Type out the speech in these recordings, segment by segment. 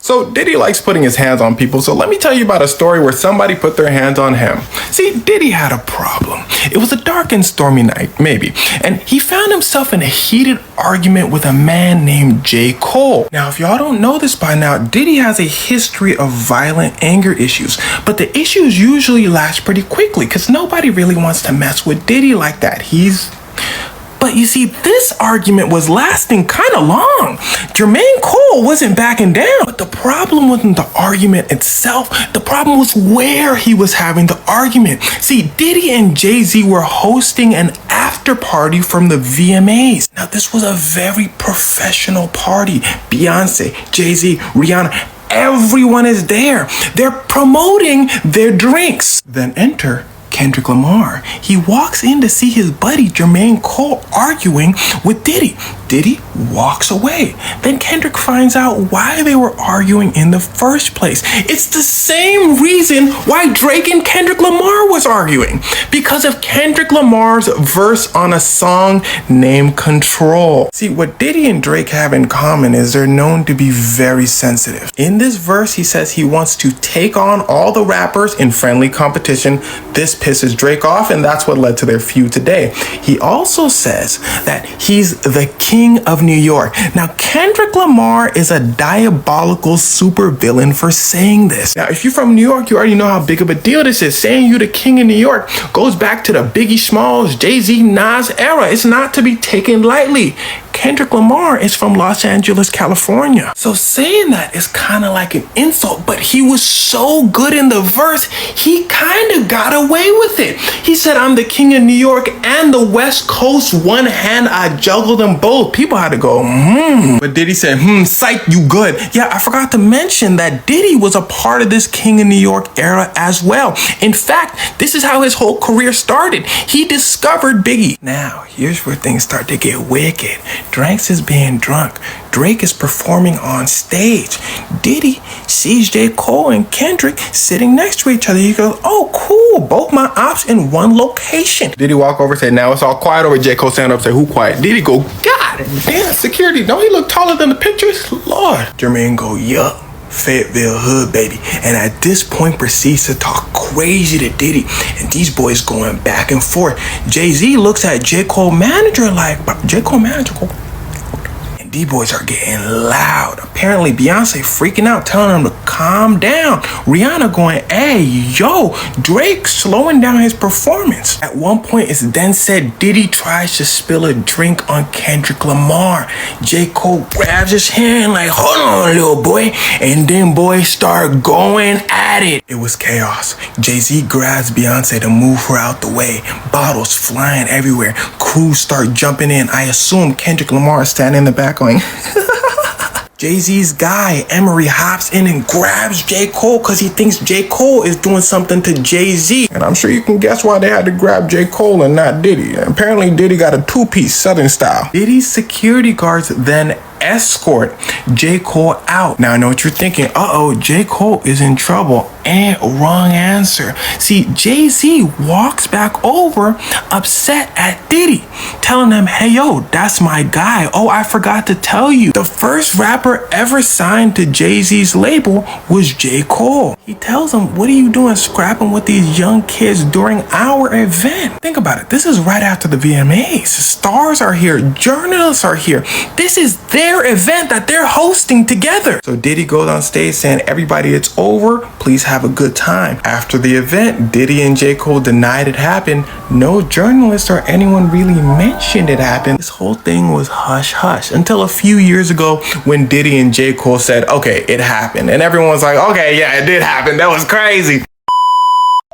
So Diddy likes putting his hands on people, so let me tell you about a story where somebody put their hands on him. See, Diddy had a problem. It was a dark and stormy night, maybe, and he found himself in a heated argument with a man named J. Cole. Now, if y'all don't know this by now, Diddy has a history of violent anger issues, but the issues usually last pretty quickly because nobody really wants to mess with Diddy like that. But you see, this argument was lasting kind of long. Jermaine Cole wasn't backing down. But the problem wasn't the argument itself. The problem was where he was having the argument. See, Diddy and Jay-Z were hosting an after party from the VMAs. Now, this was a very professional party. Beyonce, Jay-Z, Rihanna, everyone is there. They're promoting their drinks. Then enter Kendrick Lamar. He walks in to see his buddy Jermaine Cole arguing with Diddy. Diddy walks away. Then Kendrick finds out why they were arguing in the first place. It's the same reason why Drake and Kendrick Lamar was arguing. Because of Kendrick Lamar's verse on a song named Control. See, what Diddy and Drake have in common is they're known to be very sensitive. In this verse, he says he wants to take on all the rappers in friendly competition. This pisses Drake off, and that's what led to their feud today. He also says that he's the king of New York. Now, Kendrick Lamar is a diabolical supervillain for saying this. Now, if you're from New York, you already know how big of a deal this is. Saying you the king of New York goes back to the Biggie Smalls, Jay-Z, Nas era. It's not to be taken lightly. Kendrick Lamar is from Los Angeles, California. So saying that is kind of like an insult, but he was so good in the verse, he kind of got away with it. He said, I'm the king of New York and the West Coast. One hand, I juggle them both. People had to go, But Diddy said, psych, you good. Yeah, I forgot to mention that Diddy was a part of this king of New York era as well. In fact, this is how his whole career started. He discovered Biggie. Now, here's where things start to get wicked. Dranks is being drunk. Drake is performing on stage. Diddy sees J. Cole and Kendrick sitting next to each other. He goes, oh, cool. Both my ops in one location. Diddy walk over and say, now it's all quiet over. J. Cole stand up and say, who quiet? Diddy go, God damn, security. Don't he look taller than the pictures? Lord. Jermaine go, yup. Fayetteville hood, baby. And at this point proceeds to talk crazy to Diddy. And these boys going back and forth. Jay-Z looks at J. Cole manager like, J. Cole manager go, and these boys are getting loud. Apparently Beyonce freaking out, telling them to calm down. Rihanna going, hey, yo, Drake slowing down his performance. At one point, it's then said Diddy tries to spill a drink on Kendrick Lamar. J. Cole grabs his hand like, hold on, little boy. And then boys start going at it. It was chaos. Jay-Z grabs Beyonce to move her out the way. Bottles flying everywhere. Crews start jumping in. I assume Kendrick Lamar is standing in the back going, Jay-Z's guy, Emery, hops in and grabs J. Cole because he thinks J. Cole is doing something to Jay-Z. And I'm sure you can guess why they had to grab J. Cole and not Diddy. Apparently Diddy got a two-piece Southern style. Diddy's security guards then escort J. Cole out. Now I know what you're thinking. Uh-oh, J. Cole is in trouble. And wrong answer. See, Jay-Z walks back over upset at Diddy, telling him, hey, yo, that's my guy. Oh, I forgot to tell you. The first rapper ever signed to Jay-Z's label was J. Cole. He tells him, what are you doing scrapping with these young kids during our event? Think about it. This is right after the VMAs. Stars are here. Journalists are here. This is their event that they're hosting together. So Diddy goes on stage saying, everybody, it's over. Please have a good time. After the event, Diddy and J. Cole denied it happened. No journalist or anyone really mentioned it happened. This whole thing was hush hush until a few years ago when Diddy and J. Cole said, okay, it happened. And everyone was like, okay, yeah, it did happen. That was crazy.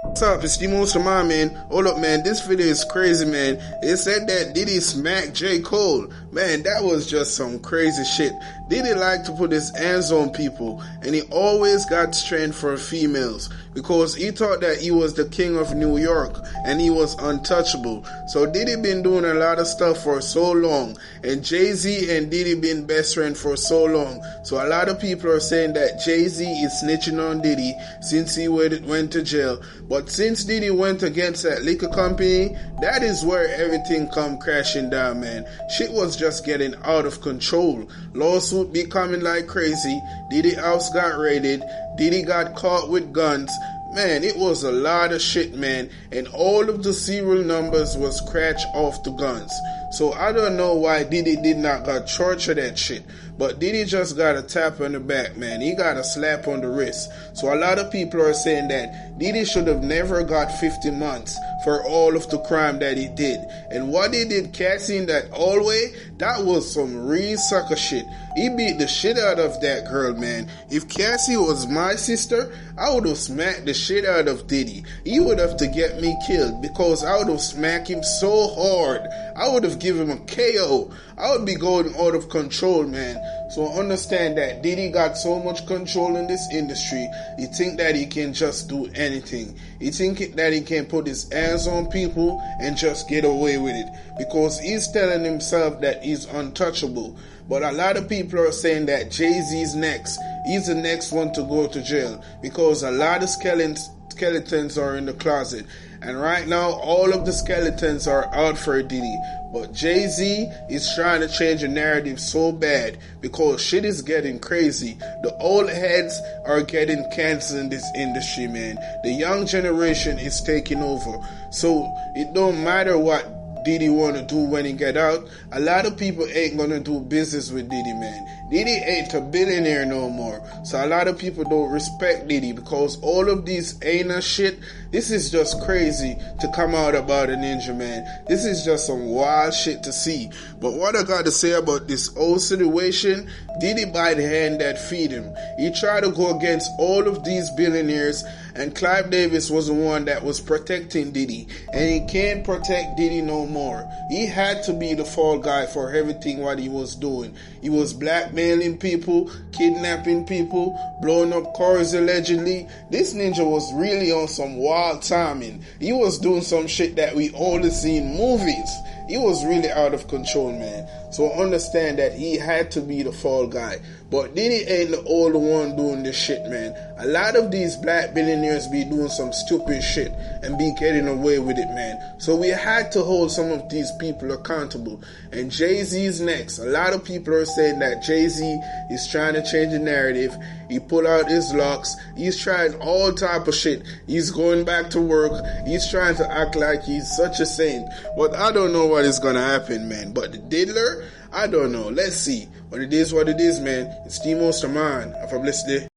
What's up, it's Steve Lamar, man. Hold up, man, this video is crazy, man. It said that Diddy smacked J. Cole. Man, that was just some crazy shit. Diddy liked to put his hands on people, and he always got strength for females because he thought that he was the king of New York and he was untouchable. So Diddy been doing a lot of stuff for so long, and Jay-Z and Diddy been best friends for so long. So a lot of people are saying that Jay-Z is snitching on Diddy since he went to jail. But since Diddy went against that liquor company, that is where everything come crashing down, man. Shit was just getting out of control. Lawsuit be coming like crazy. Diddy house got raided. Diddy got caught with guns. Man, it was a lot of shit, man. And all of the serial numbers was scratched off the guns. So I don't know why Diddy did not got charged for that shit. But Diddy just got a tap on the back, man. He got a slap on the wrist. So a lot of people are saying that Diddy should have never got 50 months for all of the crime that he did. And what he did, Cassie in that hallway, that was some real sucker shit. He beat the shit out of that girl, man. If Cassie was my sister, I would have smacked the shit out of Diddy. He would have to get me killed because I would have smacked him so hard. I would have given him a KO. I would be going out of control, man. So understand that Diddy got so much control in this industry. He think that he can just do anything. He think that he can put his hands on people and just get away with it because he's telling himself that he's untouchable. But a lot of people are saying that Jay-Z's next. He's the next one to go to jail because a lot of skeletons are in the closet. And right now, all of the skeletons are out for Diddy. But Jay-Z is trying to change the narrative so bad because shit is getting crazy. The old heads are getting cancer in this industry, man. The young generation is taking over. So it don't matter what Diddy want to do when he get out. A lot of people ain't gonna do business with Diddy, man. Diddy ain't a billionaire no more. So a lot of people don't respect Diddy because all of these ain't a shit. This is just crazy to come out about a ninja, man. This is just some wild shit to see. But what I got to say about this whole situation, Diddy by the hand that feed him. He tried to go against all of these billionaires, and Clive Davis was the one that was protecting Diddy. And he can't protect Diddy no more. He had to be the fall guy for everything what he was doing. He was blackmailing people, kidnapping people, blowing up cars allegedly. This ninja was really on some wild timing. He was doing some shit that we only see in movies. He was really out of control, man. So understand that he had to be the fall guy. But Diddy ain't the only one doing this shit, man. A lot of these black billionaires be doing some stupid shit and be getting away with it, man. So we had to hold some of these people accountable. And Jay-Z's next. A lot of people are saying that Jay-Z is trying to change the narrative. He put out his locks. He's trying all type of shit. He's going back to work. He's trying to act like he's such a saint. But I don't know what is going to happen, man. But the diddler, I don't know. Let's see. But it is what it is, man. It's the most of mine. Have a blessed day.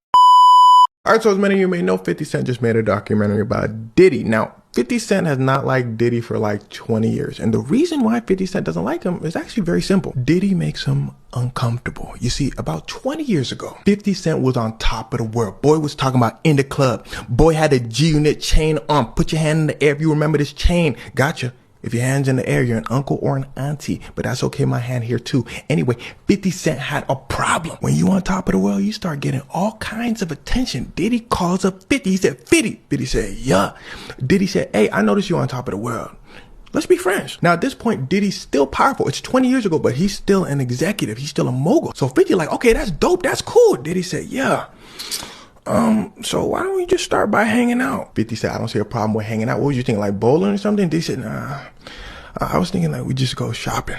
Alright, so as many of you may know, 50 Cent just made a documentary about Diddy. Now, 50 Cent has not liked Diddy for like 20 years. And the reason why 50 Cent doesn't like him is actually very simple. Diddy makes him uncomfortable. You see, about 20 years ago, 50 Cent was on top of the world. Boy was talking about in the club. Boy had a G-Unit chain on. Put your hand in the air if you remember this chain. Gotcha. If your hand's in the air, you're an uncle or an auntie. But that's okay, my hand here too. Anyway, 50 Cent had a problem. When you on top of the world, you start getting all kinds of attention. Diddy calls up 50. He said, 50. 50 said, yeah. Diddy said, hey, I noticed you on top of the world. Let's be friends. Now, at this point, Diddy's still powerful. It's 20 years ago, but he's still an executive. He's still a mogul. So 50 like, okay, that's dope. That's cool. Diddy said, yeah. So why don't we just start by hanging out? 50 said, I don't see a problem with hanging out. What was you thinking, like bowling or something? Diddy said, nah, I was thinking like we just go shopping.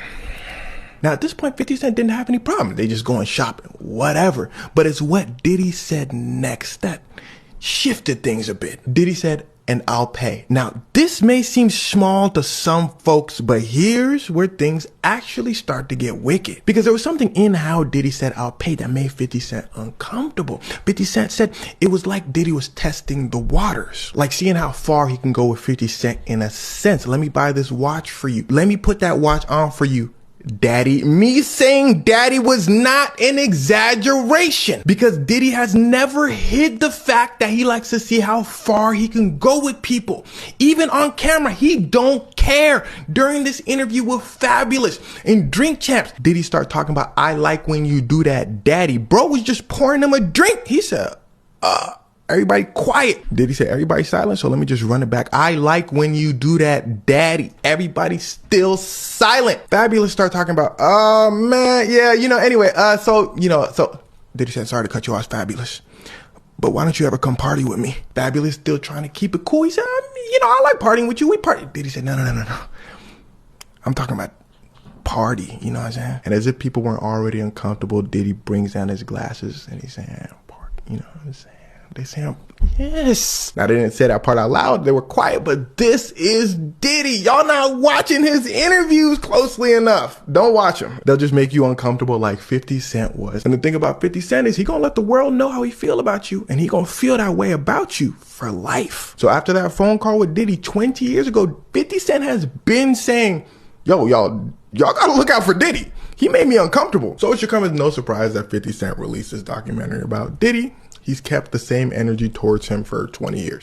Now at this point, 50 Cent didn't have any problem. They just going shopping, whatever. But it's what Diddy said next that shifted things a bit. Diddy said, and I'll pay. Now, this may seem small to some folks, but here's where things actually start to get wicked. Because there was something in how Diddy said, I'll pay that made 50 Cent uncomfortable. 50 Cent said it was like Diddy was testing the waters. Like seeing how far he can go with 50 Cent in a sense. Let me buy this watch for you. Let me put that watch on for you, Daddy. Me saying daddy was not an exaggeration because Diddy has never hid the fact that he likes to see how far he can go with people. Even on camera, he don't care. During this interview with Fabulous and Drink Champs, Diddy start talking about, I like when you do that, daddy. Bro was just pouring him a drink. He said, everybody quiet. Diddy said, everybody silent, so let me just run it back. I like when you do that, daddy. Everybody still silent. Fabulous start talking about, oh man, yeah, anyway, so Diddy said, sorry to cut you off, Fabulous, but why don't you ever come party with me? Fabulous still trying to keep it cool. He said, I like partying with you. We party. Diddy said, no. I'm talking about party, you know what I'm saying? And as if people weren't already uncomfortable, Diddy brings down his glasses and he's saying, party, you know what I'm saying? They say, yes. Now, they didn't say that part out loud. They were quiet, but this is Diddy. Y'all not watching his interviews closely enough. Don't watch them. They'll just make you uncomfortable like 50 Cent was. And the thing about 50 Cent is he gonna let the world know how he feel about you, and he gonna feel that way about you for life. So after that phone call with Diddy 20 years ago, 50 Cent has been saying, yo, y'all gotta look out for Diddy. He made me uncomfortable. So it should come as no surprise that 50 Cent released this documentary about Diddy. He's kept the same energy towards him for 20 years.